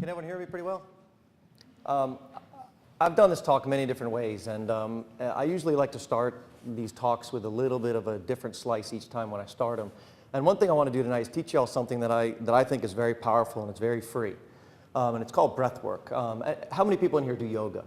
Can everyone hear me pretty well? I've done this talk many different ways, and I usually like to start these talks with a little bit of a different slice each time when I start them. And one thing I want to do tonight is teach you all something that I think is very powerful and it's very free. And it's called breath work. How many people in here do yoga?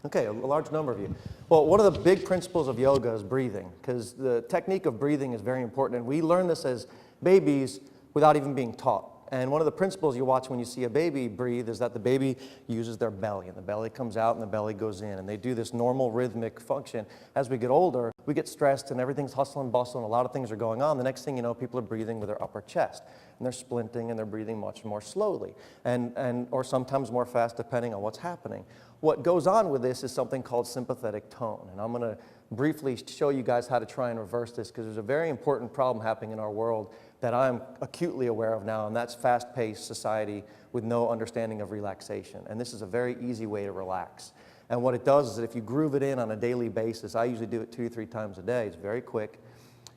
Okay, a large number of you. Well, one of the big principles of yoga is breathing, because the technique of breathing is very important, and we learn this as babies without even being taught. And one of the principles you watch when you see a baby breathe is that the baby uses their belly, and the belly comes out and the belly goes in, and they do this normal rhythmic function. As we get older, we get stressed and everything's hustle and bustle and a lot of things are going on. The next thing you know, people are breathing with their upper chest, and they're splinting and they're breathing much more slowly, or sometimes more fast depending on what's happening. What goes on with this is something called sympathetic tone, and I'm going to briefly show you guys how to try and reverse this, because there's a very important problem happening in our world that I'm acutely aware of now, and that's fast-paced society with no understanding of relaxation. And this is a very easy way to relax. And what it does is that if you groove it in on a daily basis, I usually do it 2 to 3 times a day, it's very quick,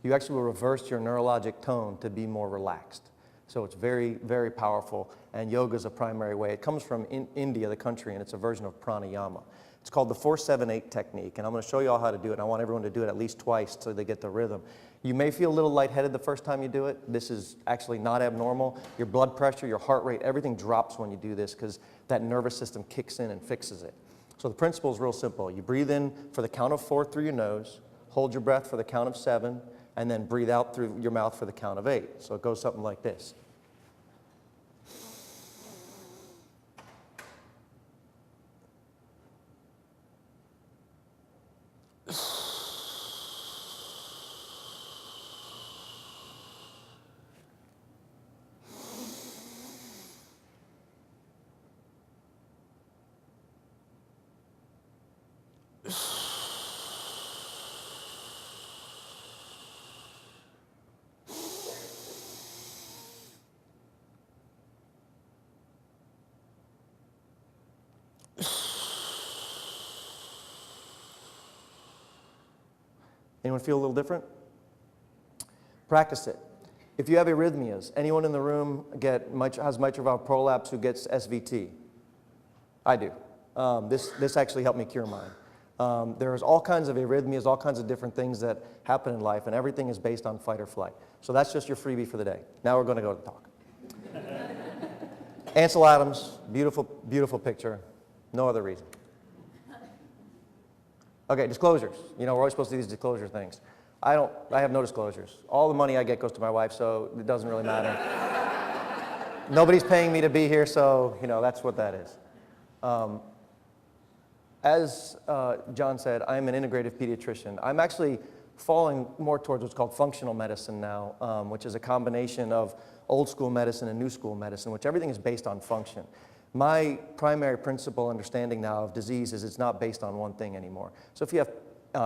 you actually will reverse your neurologic tone to be more relaxed. So it's very, very powerful, and yoga is a primary way. It comes from India, the country, and it's a version of pranayama. It's called the 4-7-8 technique, and I'm going to show you all how to do it, and I want everyone to do it at least twice so they get the rhythm. You may feel a little lightheaded the first time you do it. This is actually not abnormal. Your blood pressure, your heart rate, everything drops when you do this because that nervous system kicks in and fixes it. So the principle is real simple. You breathe in for the count of 4 through your nose, hold your breath for the count of 7, and then breathe out through your mouth for the count of 8. So it goes something like this. Anyone feel a little different? Practice it. If you have arrhythmias, anyone in the room has mitral valve prolapse who gets SVT? I do. This actually helped me cure mine. There's all kinds of arrhythmias, all kinds of different things that happen in life, and everything is based on fight or flight. So that's just your freebie for the day. Now we're going to go to the talk. Ansel Adams, beautiful, beautiful picture. No other reason. Okay, disclosures. You know, we're always supposed to do these disclosure things. I have no disclosures. All the money I get goes to my wife, so it doesn't really matter. Nobody's paying me to be here, so, you know, that's what that is. As John said, I'm an integrative pediatrician. I'm actually falling more towards what's called functional medicine now, which is a combination of old school medicine and new school medicine, which everything is based on function. My primary principle understanding now of disease is it's not based on one thing anymore. So if you have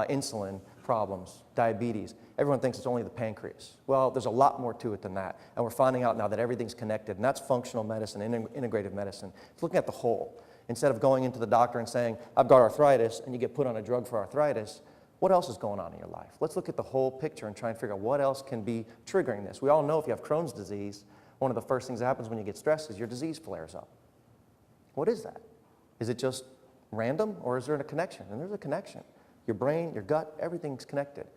insulin problems, diabetes, everyone thinks it's only the pancreas. Well, there's a lot more to it than that. And we're finding out now that everything's connected, and that's functional medicine, integrative medicine. It's looking at the whole. Instead of going into the doctor and saying, I've got arthritis, and you get put on a drug for arthritis, what else is going on in your life? Let's look at the whole picture and try and figure out what else can be triggering this. We all know if you have Crohn's disease, one of the first things that happens when you get stressed is your disease flares up. What is that? Is it just random, or is there a connection? And there's a connection. Your brain, your gut, everything's connected.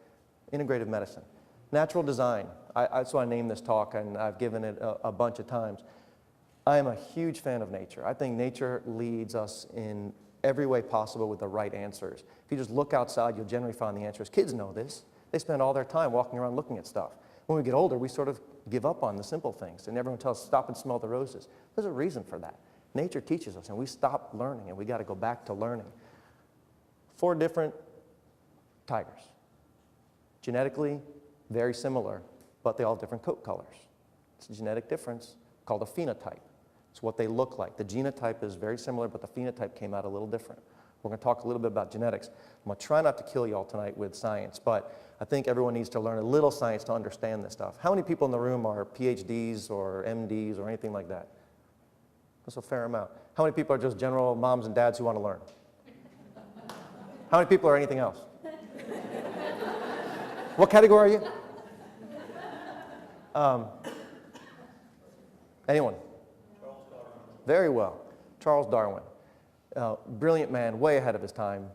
Integrative medicine. Natural design. That's why I named this talk, and I've given it a bunch of times. I am a huge fan of nature. I think nature leads us in every way possible with the right answers. If you just look outside, you'll generally find the answers. Kids know this. They spend all their time walking around looking at stuff. When we get older, we sort of give up on the simple things, and everyone tells us, stop and smell the roses. There's a reason for that. Nature teaches us, and we stop learning, and we got to go back to learning. 4 different tigers. Genetically, very similar, but they all have different coat colors. It's a genetic difference called a phenotype. It's what they look like. The genotype is very similar, but the phenotype came out a little different. We're going to talk a little bit about genetics. I'm going to try not to kill you all tonight with science, but I think everyone needs to learn a little science to understand this stuff. How many people in the room are PhDs or MDs or anything like that? That's a fair amount. How many people are just general moms and dads who want to learn? How many people are anything else? What category are you? Anyone? very well. Charles Darwin, brilliant man, way ahead of his time.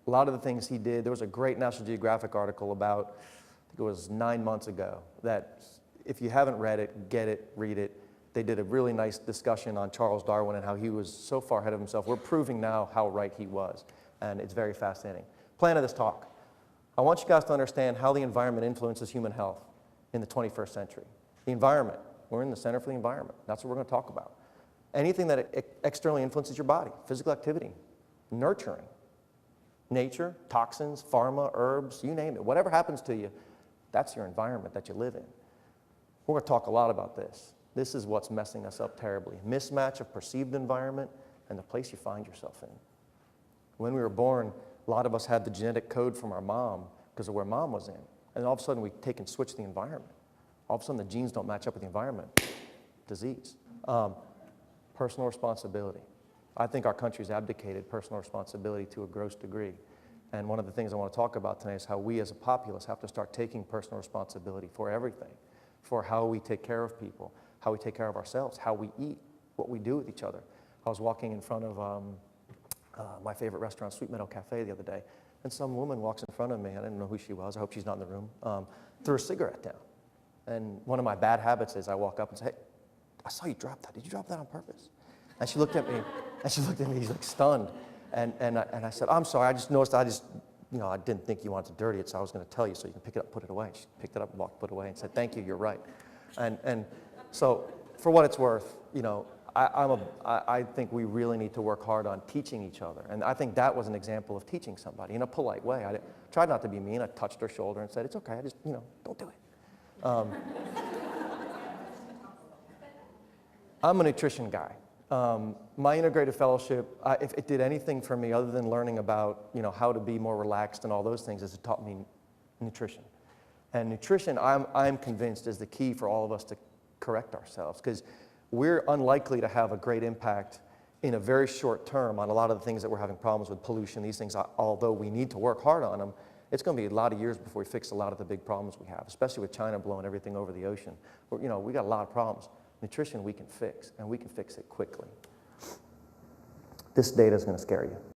A lot of the things he did, there was a great National Geographic article about, I think it was 9 months ago, that if you haven't read it, get it, read it. They did a really nice discussion on Charles Darwin and how he was so far ahead of himself. We're proving now how right he was, and it's very fascinating. Plan of this talk. I want you guys to understand how the environment influences human health in the 21st century. The environment, we're in the center for the environment. That's what we're going to talk about. Anything that externally influences your body, physical activity, nurturing, nature, toxins, pharma, herbs, you name it. Whatever happens to you, that's your environment that you live in. We're going to talk a lot about this. This is what's messing us up terribly. Mismatch of perceived environment and the place you find yourself in. When we were born, a lot of us had the genetic code from our mom because of where mom was in. And all of a sudden, we take and switch the environment. All of a sudden, the genes don't match up with the environment. Disease. Personal responsibility. I think our country's abdicated personal responsibility to a gross degree. And one of the things I want to talk about today is how we as a populace have to start taking personal responsibility for everything, for how we take care of people, how we take care of ourselves, how we eat, what we do with each other. I was walking in front of my favorite restaurant, Sweet Meadow Cafe, the other day, and some woman walks in front of me. I didn't know who she was. I hope she's not in the room. Threw a cigarette down. And one of my bad habits is I walk up and say, hey, I saw you drop that. Did you drop that on purpose? And she looked at me, she's like stunned. And I said, I'm sorry, I just noticed, I didn't think you wanted to dirty it, so I was going to tell you so you can pick it up, put it away. She picked it up, walked, put it away, and said, thank you, you're right. And so for what it's worth, I think we really need to work hard on teaching each other. And I think that was an example of teaching somebody in a polite way. I tried not to be mean. I touched her shoulder and said, it's okay, I just, don't do it. I'm a nutrition guy. My integrated fellowship, if it did anything for me other than learning about how to be more relaxed and all those things, is it taught me nutrition. And nutrition, I'm convinced, is the key for all of us to correct ourselves, because we're unlikely to have a great impact in a very short term on a lot of the things that we're having problems with, pollution, these things. Although we need to work hard on them, it's going to be a lot of years before we fix a lot of the big problems we have, especially with China blowing everything over the ocean. We got a lot of problems. Nutrition we can fix, and we can fix it quickly. This data is going to scare you.